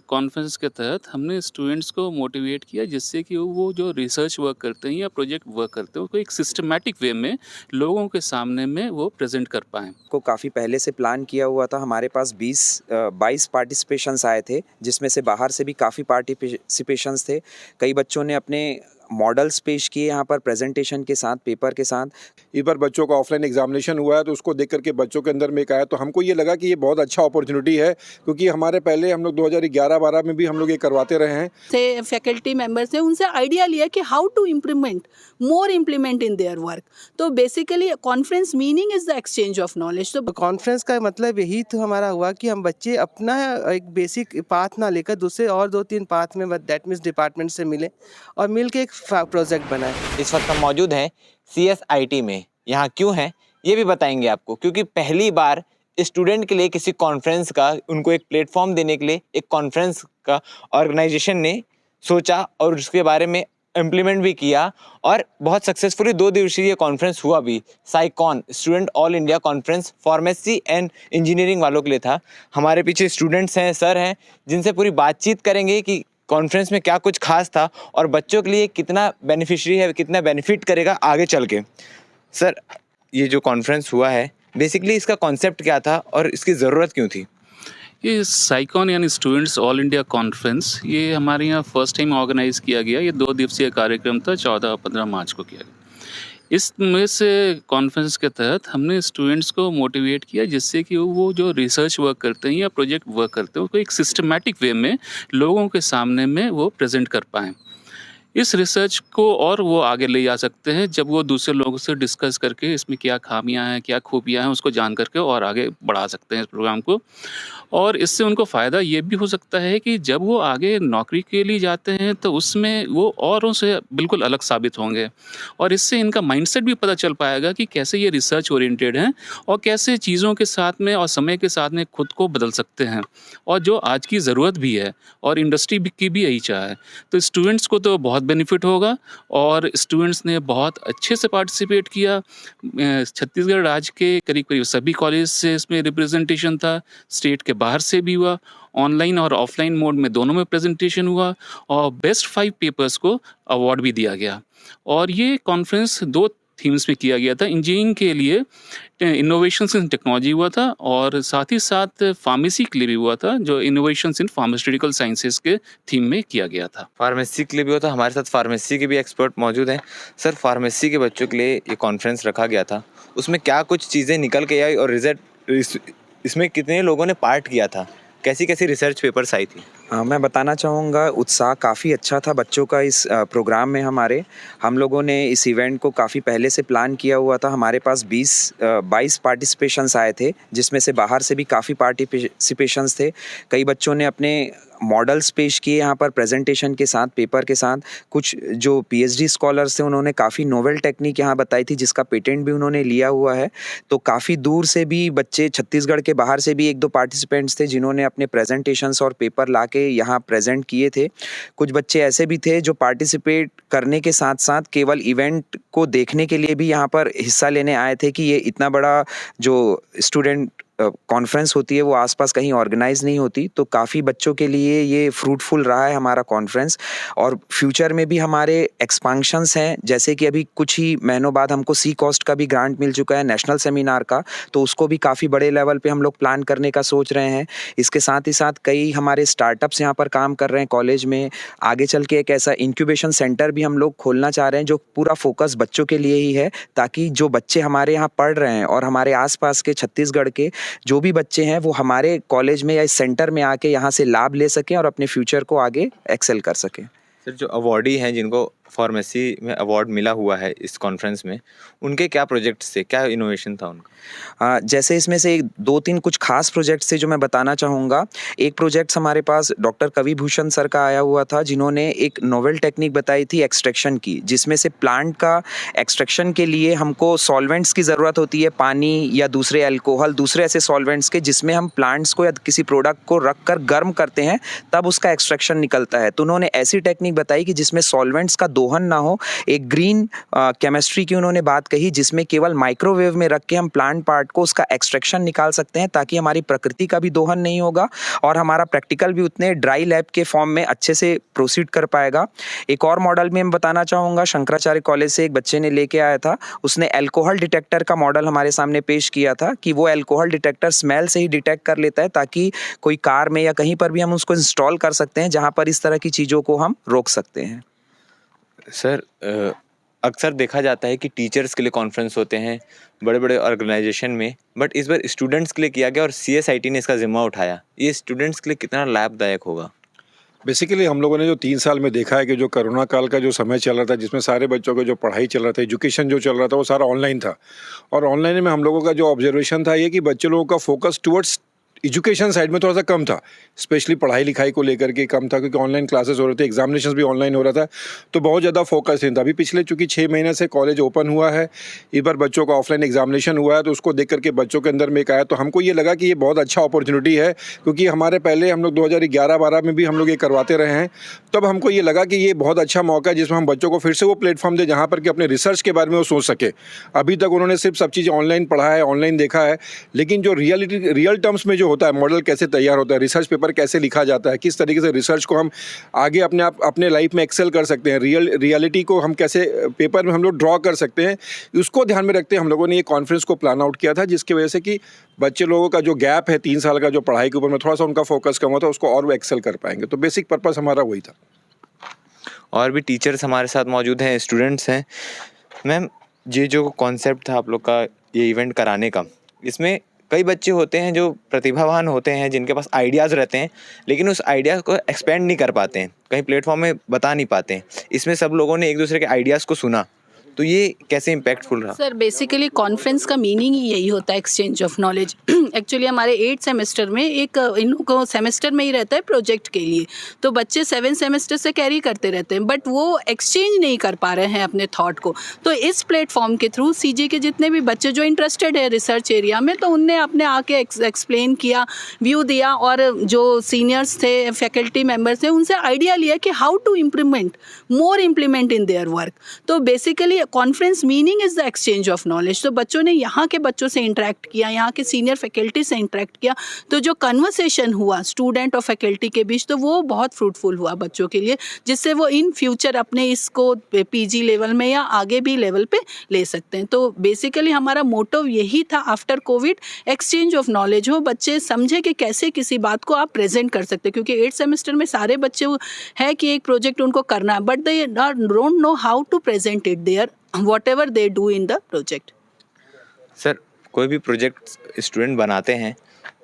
Conference के तहत हमने स्टूडेंट्स को मोटिवेट किया जिससे कि वो जो रिसर्च वर्क करते हैं या प्रोजेक्ट वर्क करते हैं उसको एक सिस्टमैटिक वे में लोगों के सामने में वो प्रेजेंट कर पाएँ। को काफ़ी पहले से प्लान किया हुआ था। हमारे पास 22 पार्टिसिपेशंस आए थे, जिसमें से बाहर से भी काफ़ी पार्टिसिपेशंस थे। कई बच्चों ने अपने मॉडल्स पेश किए यहाँ पर प्रेजेंटेशन के साथ, पेपर के साथ। इस बार बच्चों का ऑफलाइन एग्जामिनेशन हुआ है, तो उसको देख करके बच्चों के अंदर में एक आया, तो हमको ये लगा कि ये बहुत अच्छा अपॉर्चुनिटी है, क्योंकि हमारे पहले हम लोग 2011-12 में भी हम लोग ये करवाते रहे हैं। से फैकल्टी मेंबर्स ने उनसे आइडिया लिया कि how to implement in their work. तो basically conference meaning is the exchange of knowledge. तो कॉन्फ्रेंस का मतलब यही तो हमारा हुआ कि हम बच्चे अपना एक बेसिक पाथ ना लेकर दूसरे और 2-3 पाथ में दैट मीन्स डिपार्टमेंट से मिले और मिल के एक प्रोजेक्ट बनाए। इस वक्त हम मौजूद हैं CSIT में। यहाँ क्यों हैं ये भी बताएंगे आपको, क्योंकि पहली बार स्टूडेंट के लिए किसी कॉन्फ्रेंस का, उनको एक प्लेटफॉर्म देने के लिए एक कॉन्फ्रेंस का ऑर्गेनाइजेशन ने सोचा और उसके बारे में इम्प्लीमेंट भी किया और बहुत सक्सेसफुली 2 दिवसीय ये कॉन्फ्रेंस हुआ भी। साइकॉन student all India conference pharmacy and engineering वालों के लिए था। हमारे पीछे स्टूडेंट्स हैं, सर हैं, जिनसे पूरी बातचीत करेंगे कि कॉन्फ्रेंस में क्या कुछ खास था और बच्चों के लिए कितना बेनिफिशियरी है, कितना बेनिफिट करेगा आगे चल के। सर, ये जो कॉन्फ्रेंस हुआ है बेसिकली इसका कॉन्सेप्ट क्या था और इसकी ज़रूरत क्यों थी? ये साइकॉन यानी स्टूडेंट्स ऑल इंडिया कॉन्फ्रेंस ये हमारे यहाँ फर्स्ट टाइम ऑर्गेनाइज़ किया गया। ये 2 दिवसीय कार्यक्रम था, 14 और 15 मार्च को किया गया। इसमें से कॉन्फ्रेंस के तहत हमने स्टूडेंट्स को मोटिवेट किया जिससे कि वो जो रिसर्च वर्क करते हैं या प्रोजेक्ट वर्क करते हैं उसको एक सिस्टमैटिक वे में लोगों के सामने में वो प्रेजेंट कर पाएँ। इस रिसर्च को और वो आगे ले जा सकते हैं जब वो दूसरे लोगों से डिस्कस करके इसमें क्या खामियां हैं, क्या खूबियां हैं, उसको जान करके और आगे बढ़ा सकते हैं इस प्रोग्राम को। और इससे उनको फ़ायदा ये भी हो सकता है कि जब वो आगे नौकरी के लिए जाते हैं तो उसमें वो औरों से बिल्कुल अलग साबित होंगे और इससे इनका माइंडसेट भी पता चल पाएगा कि कैसे ये रिसर्च ओरिएंटेड हैं और कैसे चीज़ों के साथ में और समय के साथ में खुद को बदल सकते हैं और जो आज की ज़रूरत भी है और इंडस्ट्री की भी यही चाह है। तो स्टूडेंट्स को तो बहुत बेनिफिट होगा और स्टूडेंट्स ने बहुत अच्छे से पार्टिसिपेट किया। छत्तीसगढ़ राज्य के करीब सभी कॉलेज से इसमें रिप्रेजेंटेशन था, स्टेट के बाहर से भी हुआ, ऑनलाइन और ऑफलाइन मोड में दोनों में प्रेजेंटेशन हुआ और बेस्ट 5 पेपर्स को अवार्ड भी दिया गया। और ये कॉन्फ्रेंस 2 थीम्स में किया गया था। इंजीनियरिंग के लिए इनोवेशंस इन टेक्नोलॉजी हुआ था और साथ ही साथ फार्मेसी के लिए भी हुआ था, जो इनोवेशंस इन फार्मास्यूटिकल साइंसेस के थीम में किया गया था। फार्मेसी के लिए भी हुआ था। हमारे साथ फार्मेसी के भी एक्सपर्ट मौजूद हैं। सर, फार्मेसी के बच्चों के लिए ये कॉन्फ्रेंस रखा गया था, उसमें क्या कुछ चीज़ें निकल के आई और रिजल्ट इसमें कितने लोगों ने पार्ट किया था, कैसी कैसी रिसर्च पेपर्स आई थी? मैं बताना चाहूँगा, उत्साह काफ़ी अच्छा था बच्चों का इस प्रोग्राम में। हम लोगों ने इस इवेंट को काफ़ी पहले से प्लान किया हुआ था। हमारे पास 22 पार्टिसिपेशंस आए थे, जिसमें से बाहर से भी काफ़ी पार्टिसिपेशंस थे। कई बच्चों ने अपने मॉडल्स पेश किए यहाँ पर प्रेजेंटेशन के साथ, पेपर के साथ। कुछ जो PhD स्कॉलर्स थे उन्होंने काफ़ी नोवेल टेक्निक यहाँ बताई थी, जिसका पेटेंट भी उन्होंने लिया हुआ है। तो काफ़ी दूर से भी बच्चे, छत्तीसगढ़ के बाहर से भी 1-2 पार्टिसिपेंट्स थे जिन्होंने अपने प्रेजेंटेशंस और पेपर लाके यहाँ प्रेजेंट किए थे। कुछ बच्चे ऐसे भी थे जो पार्टिसिपेट करने के साथ साथ केवल इवेंट को देखने के लिए भी यहाँ पर हिस्सा लेने आए थे कि ये इतना बड़ा जो स्टूडेंट कॉन्फ्रेंस होती है वो आसपास कहीं ऑर्गेनाइज नहीं होती। तो काफ़ी बच्चों के लिए ये फ्रूटफुल रहा है हमारा कॉन्फ्रेंस। और फ्यूचर में भी हमारे एक्सपेंशंस हैं, जैसे कि अभी कुछ ही महीनों बाद हमको सी कॉस्ट का भी ग्रांट मिल चुका है, नेशनल सेमिनार का। तो उसको भी काफ़ी बड़े लेवल पे हम लोग प्लान करने का सोच रहे हैं। इसके साथ ही साथ कई हमारे स्टार्टअप्स यहाँ पर काम कर रहे हैं कॉलेज में। आगे चल के एक ऐसा इंक्यूबेशन सेंटर भी हम लोग खोलना चाह रहे हैं जो पूरा फोकस बच्चों के लिए ही है, ताकि जो बच्चे हमारे यहाँ पढ़ रहे हैं और हमारे आसपास के छत्तीसगढ़ के जो भी बच्चे हैं वो हमारे कॉलेज में या इस सेंटर में आके यहाँ से लाभ ले सकें और अपने फ्यूचर को आगे एक्सेल कर सकें। सर, जो अवॉर्डी हैं जिनको फार्मेसी में अवार्ड मिला हुआ है इस कॉन्फ्रेंस में, उनके क्या प्रोजेक्ट्स थे, क्या इनोवेशन था उनका? जैसे इसमें से 2-3 कुछ खास प्रोजेक्ट्स थे जो मैं बताना चाहूँगा। एक प्रोजेक्ट हमारे पास डॉक्टर कवि भूषण सर का आया हुआ था, जिन्होंने एक नोवेल टेक्निक बताई थी एक्सट्रैक्शन की, जिसमें से प्लांट का एक्सट्रैक्शन के लिए हमको सॉल्वेंट्स की ज़रूरत होती है, पानी या दूसरे अल्कोहल, दूसरे ऐसे सॉल्वेंट्स के, जिसमें हम प्लांट्स को या किसी प्रोडक्ट को रख कर गर्म करते हैं, तब उसका एक्सट्रैक्शन निकलता है। तो उन्होंने ऐसी टेक्निक बताई कि जिसमें सॉल्वेंट्स का दोहन ना हो। एक ग्रीन केमिस्ट्री की उन्होंने बात कही जिसमें केवल माइक्रोवेव में रख के हम प्लांट पार्ट को उसका एक्सट्रैक्शन निकाल सकते हैं, ताकि हमारी प्रकृति का भी दोहन नहीं होगा और हमारा प्रैक्टिकल भी उतने ड्राई लैब के फॉर्म में अच्छे से प्रोसीड कर पाएगा। एक और मॉडल में मैं बताना चाहूँगा, शंकराचार्य कॉलेज से एक बच्चे ने लेके आया था, उसने अल्कोहल डिटेक्टर का मॉडल हमारे सामने पेश किया था कि वो अल्कोहल डिटेक्टर स्मेल से ही डिटेक्ट कर लेता है, ताकि कोई कार में या कहीं पर भी हम उसको इंस्टॉल कर सकते हैं जहाँ पर इस तरह की चीज़ों को हम रोक सकते हैं। सर अक्सर देखा जाता है कि टीचर्स के लिए कॉन्फ्रेंस होते हैं बड़े बड़े ऑर्गेनाइजेशन में, बट इस बार स्टूडेंट्स के लिए किया गया और CSIT ने इसका जिम्मा उठाया। ये स्टूडेंट्स के लिए कितना लाभदायक होगा? बेसिकली हम लोगों ने जो 3 साल में देखा है कि जो कोरोना काल का जो समय चल रहा था, जिसमें सारे बच्चों का जो पढ़ाई चल रहा था, एजुकेशन जो चल रहा था, वो सारा ऑनलाइन था। और ऑनलाइन में हम लोगों का जो ऑब्जर्वेशन था ये कि बच्चे लोगों का फोकस टुवर्ड्स एजुकेशन साइड में थोड़ा सा कम था, स्पेशली पढ़ाई लिखाई को लेकर के कम था, क्योंकि ऑनलाइन क्लासेस हो रहे थे, एग्जामिनेशंस भी ऑनलाइन हो रहा था, तो बहुत ज़्यादा फोकस नहीं था। अभी पिछले चूँकि 6 महीने से कॉलेज ओपन हुआ है, इस बार बच्चों का ऑफलाइन एग्जामिनेशन हुआ है, तो उसको देख करके बच्चों के अंदर में एक आया, तो हमको ये लगा कि ये बहुत अच्छा अपॉर्चुनिटी है, क्योंकि हमारे पहले हम लोग 2011-12 में भी हम लोग ये करवाते रहे हैं। तब हमको ये लगा कि ये बहुत अच्छा मौका है जिसमें हम बच्चों को फिर से वो प्लेटफॉर्म दें जहाँ पर कि अपने रिसर्च के बारे में वो सोच सके। अभी तक उन्होंने सिर्फ सब चीज़ें ऑनलाइन पढ़ा है, ऑनलाइन देखा है, लेकिन जो रियल टर्म्स में जो होता है, मॉडल कैसे तैयार होता है, रिसर्च पेपर कैसे लिखा जाता है, किस तरीके से रिसर्च को हम आगे अपने लाइफ में एक्सेल कर सकते हैं, रियलिटी को हम कैसे पेपर में हम लोग ड्रॉ कर सकते हैं, उसको ध्यान में रखते हैं हम लोगों ने ये कॉन्फ्रेंस को प्लान आउट किया था, जिसकी वजह से कि बच्चे लोगों का जो गैप है 3 साल का, जो पढ़ाई के ऊपर में थोड़ा सा उनका फोकस कम होता है, उसको और वो एक्सेल कर पाएंगे। तो बेसिक पर्पस हमारा वही था। और भी टीचर्स हमारे साथ मौजूद हैं, स्टूडेंट्स हैं। मैम, ये जो कॉन्सेप्ट था आप लोग का ये इवेंट कराने का, इसमें कई बच्चे होते हैं जो प्रतिभावान होते हैं, जिनके पास आइडियाज़ रहते हैं, लेकिन उस आइडिया को एक्सपेंड नहीं कर पाते हैं, कहीं प्लेटफॉर्म में बता नहीं पाते हैं। इसमें सब लोगों ने एक दूसरे के आइडियाज़ को सुना, तो ये कैसे इम्पैक्टफुल रहा? सर बेसिकली कॉन्फ्रेंस का मीनिंग ही यही होता है, एक्सचेंज ऑफ नॉलेज। एक्चुअली हमारे 8 सेमेस्टर में एक इनको सेमेस्टर में ही रहता है प्रोजेक्ट के लिए, तो बच्चे 7 सेमेस्टर से कैरी करते रहते हैं, बट वो एक्सचेंज नहीं कर पा रहे हैं अपने थॉट को। तो इस प्लेटफॉर्म के थ्रू CG के जितने भी बच्चे जो इंटरेस्टेड है रिसर्च एरिया में, तो उनने अपने आके एक्सप्लेन किया, व्यू दिया, और जो सीनियर्स थे, फैकल्टी मेम्बर्स थे, उनसे आइडिया लिया कि how to more implement in their work. तो basically conference meaning is the exchange of knowledge. तो बच्चों ने यहाँ के बच्चों से इंटरेक्ट किया, यहाँ के सीनियर फैकल्टी से इंटरेक्ट किया, तो जो कन्वर्सेशन हुआ स्टूडेंट और फैकल्टी के बीच, तो वो बहुत फ्रूटफुल हुआ बच्चों के लिए, जिससे वो इन फ्यूचर अपने इसको PG लेवल में या आगे भी लेवल पे ले सकते हैं। तो बेसिकली हमारा मोटो यही था, after Covid exchange of knowledge हो, बच्चे समझे कि कैसे किसी बात को आप प्रेजेंट कर सकते हैं, क्योंकि 8 सेमेस्टर में सारे बच्चे है कि एक प्रोजेक्ट उनको करना है, but they don't know how to present it there whatever they do in the project. Sir, कोई भी प्रोजेक्ट स्टूडेंट बनाते हैं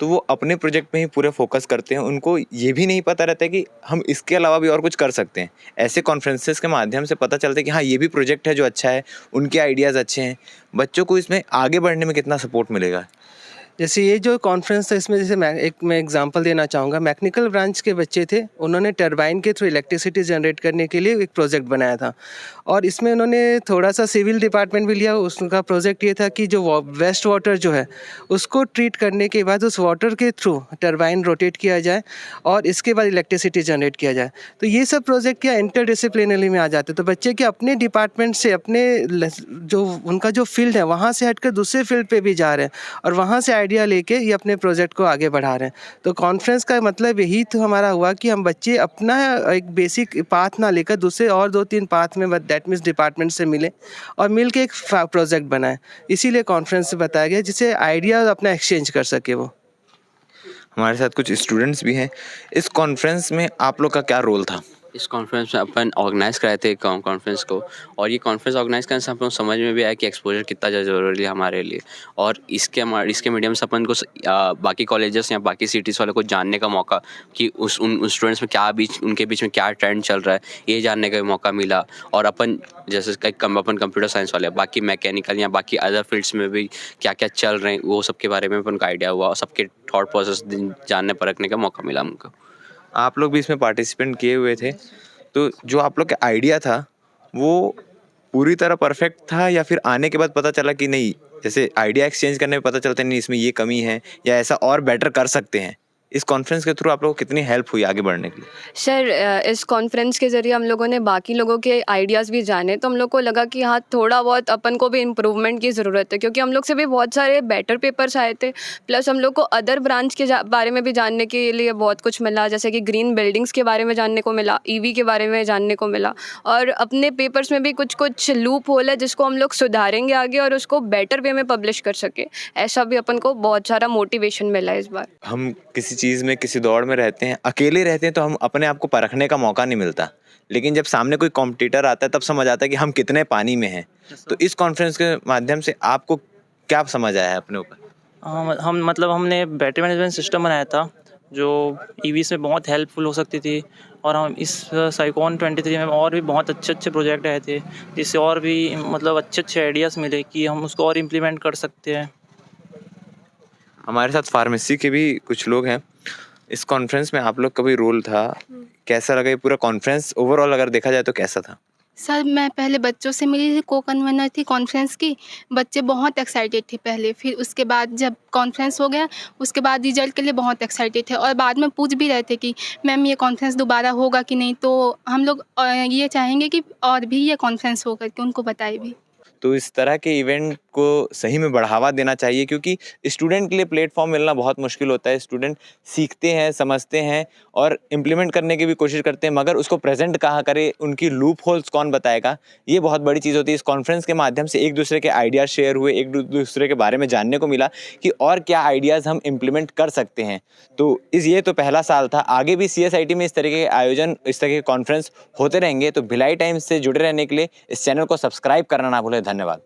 तो वो अपने प्रोजेक्ट में ही पूरे फोकस करते हैं, उनको ये भी नहीं पता रहता है कि हम इसके अलावा भी और कुछ कर सकते हैं। ऐसे कॉन्फ्रेंसेस के माध्यम से पता चलता है कि हाँ, ये भी प्रोजेक्ट है जो अच्छा है, उनके आइडियाज़ अच्छे हैं। बच्चों को इसमें आगे बढ़ने में कितना सपोर्ट मिलेगा? जैसे ये जो कॉन्फ्रेंस था, इसमें जैसे मैं एग्जांपल देना चाहूँगा। मैकेनिकल ब्रांच के बच्चे थे, उन्होंने टरबाइन के थ्रू इलेक्ट्रिसिटी जनरेट करने के लिए एक प्रोजेक्ट बनाया था, और इसमें उन्होंने थोड़ा सा सिविल डिपार्टमेंट भी लिया। उसका प्रोजेक्ट ये था कि जो वेस्ट वाटर जो है उसको ट्रीट करने के बाद उस वाटर के थ्रू टरबाइन रोटेट किया जाए और इसके बाद इलेक्ट्रिसिटी जनरेट किया जाए। तो ये सब प्रोजेक्ट क्या इंटरडिसिप्लिनरी में आ जाते हैं। तो बच्चे के अपने डिपार्टमेंट से, अपने जो उनका जो फील्ड है वहाँ से हटकर दूसरे फील्ड पे भी जा रहे हैं, और वहाँ से आइडिया लेके ये अपने प्रोजेक्ट को आगे बढ़ा रहे हैं। तो कॉन्फ्रेंस का मतलब यही तो हमारा हुआ कि हम बच्चे अपना एक बेसिक पाथ ना लेकर दूसरे और 2-3 पाथ में, दैट मीन्स डिपार्टमेंट से मिले और मिल के एक प्रोजेक्ट बनाएं। इसीलिए कॉन्फ्रेंस से बताया गया जिससे आइडिया अपना एक्सचेंज कर सके। वो हमारे साथ कुछ स्टूडेंट्स भी हैं। इस कॉन्फ्रेंस में आप लोग का क्या रोल था? इस कॉन्फ्रेंस में अपन ऑर्गेनाइज़ कराए थे कॉन्फ्रेंस को, और ये कॉन्फ्रेंस ऑर्गेनाइज़ करने से अपन समझ में भी आया कि एक्सपोजर कितना ज़्यादा ज़रूरी है हमारे लिए, और इसके मीडियम से अपन को बाकी कॉलेजेस या बाकी सिटीज़ वालों को जानने का मौका कि उन स्टूडेंट्स में उनके बीच में क्या ट्रेंड चल रहा है, ये जानने का मौका मिला। और अपन जैसे अपन कंप्यूटर साइंस वाले, बाकी मैकेनिकल या बाकी अदर फील्ड्स में भी क्या क्या चल रहे हैं, वो सब के बारे में अपन को आइडिया हुआ, और सबके थॉट प्रोसेस जानने परखने का मौका मिला हमको। आप लोग भी इसमें पार्टिसिपेंट किए हुए थे, तो जो आप लोग का आइडिया था वो पूरी तरह परफेक्ट था, या फिर आने के बाद पता चला कि नहीं, जैसे आइडिया एक्सचेंज करने में पता चलता है नहीं इसमें ये कमी है या ऐसा और बेटर कर सकते हैं? इस कॉन्फ्रेंस के थ्रू आप लोगों को कितनी हेल्प हुई आगे बढ़ने के लिए? सर इस कॉन्फ्रेंस के ज़रिए हम लोगों ने बाकी लोगों के आइडियाज़ भी जाने, तो हम लोग को लगा कि हाँ, थोड़ा बहुत अपन को भी इम्प्रूवमेंट की ज़रूरत है, क्योंकि हम लोग से भी बहुत सारे बेटर पेपर्स आए थे। प्लस हम लोग को अदर ब्रांच के बारे में भी जानने के लिए बहुत कुछ मिला, जैसे कि ग्रीन बिल्डिंग्स के बारे में जानने को मिला, ईवी के बारे में जानने को मिला, और अपने पेपर्स में भी कुछ कुछ लूप होल है जिसको हम लोग सुधारेंगे आगे और उसको बेटर वे में पब्लिश कर सके। ऐसा भी अपन को बहुत सारा मोटिवेशन मिला इस बार। हम किसी चीज़ में, किसी दौड़ में रहते हैं, अकेले रहते हैं तो हम अपने आप को परखने का मौका नहीं मिलता, लेकिन जब सामने कोई कॉम्पिटिटर आता है तब समझ आता है कि हम कितने पानी में हैं। तो इस कॉन्फ्रेंस के माध्यम से आपको क्या समझ आया है अपने ऊपर? हमने बैटरी मैनेजमेंट सिस्टम बनाया था जो ईवीज़ में बहुत हेल्पफुल हो सकती थी, और हम इस साइकॉन 23 में और भी बहुत अच्छे प्रोजेक्ट आए थे, जिससे और भी अच्छे आइडियाज़ मिले कि हम उसको और इम्प्लीमेंट कर सकते हैं। हमारे साथ फार्मेसी के भी कुछ लोग हैं। इस कॉन्फ्रेंस में आप लोग का भी रोल था, कैसा लगा ये पूरा कॉन्फ्रेंस ओवरऑल अगर देखा जाए तो कैसा था? सर मैं पहले बच्चों से मिली थी, को कन्वीनर थी कॉन्फ्रेंस की। बच्चे बहुत एक्साइटेड थे पहले, फिर उसके बाद जब कॉन्फ्रेंस हो गया उसके बाद रिजल्ट के लिए बहुत एक्साइटेड थे, और बाद में पूछ भी रहे थे कि मैम ये कॉन्फ्रेंस दोबारा होगा कि नहीं। तो हम लोग ये चाहेंगे कि और भी ये कॉन्फ्रेंस हो करके उनको बताए भी। तो इस तरह के इवेंट को सही में बढ़ावा देना चाहिए, क्योंकि स्टूडेंट के लिए प्लेटफॉर्म मिलना बहुत मुश्किल होता है। स्टूडेंट सीखते हैं, समझते हैं और इम्प्लीमेंट करने की भी कोशिश करते हैं, मगर उसको प्रेजेंट कहाँ करें, उनकी लूप होल्स कौन बताएगा, ये बहुत बड़ी चीज़ होती है। इस कॉन्फ्रेंस के माध्यम से एक दूसरे के आइडियाज़ शेयर हुए, एक दूसरे के बारे में जानने को मिला कि और क्या आइडियाज़ हम इम्प्लीमेंट कर सकते हैं। तो ये तो पहला साल था, आगे भी CSIT में इस तरीके के आयोजन, इस तरह के कॉन्फ्रेंस होते रहेंगे। तो भिलाई टाइम्स से जुड़े रहने के लिए इस चैनल को सब्सक्राइब करना ना भूलें। धन्यवाद।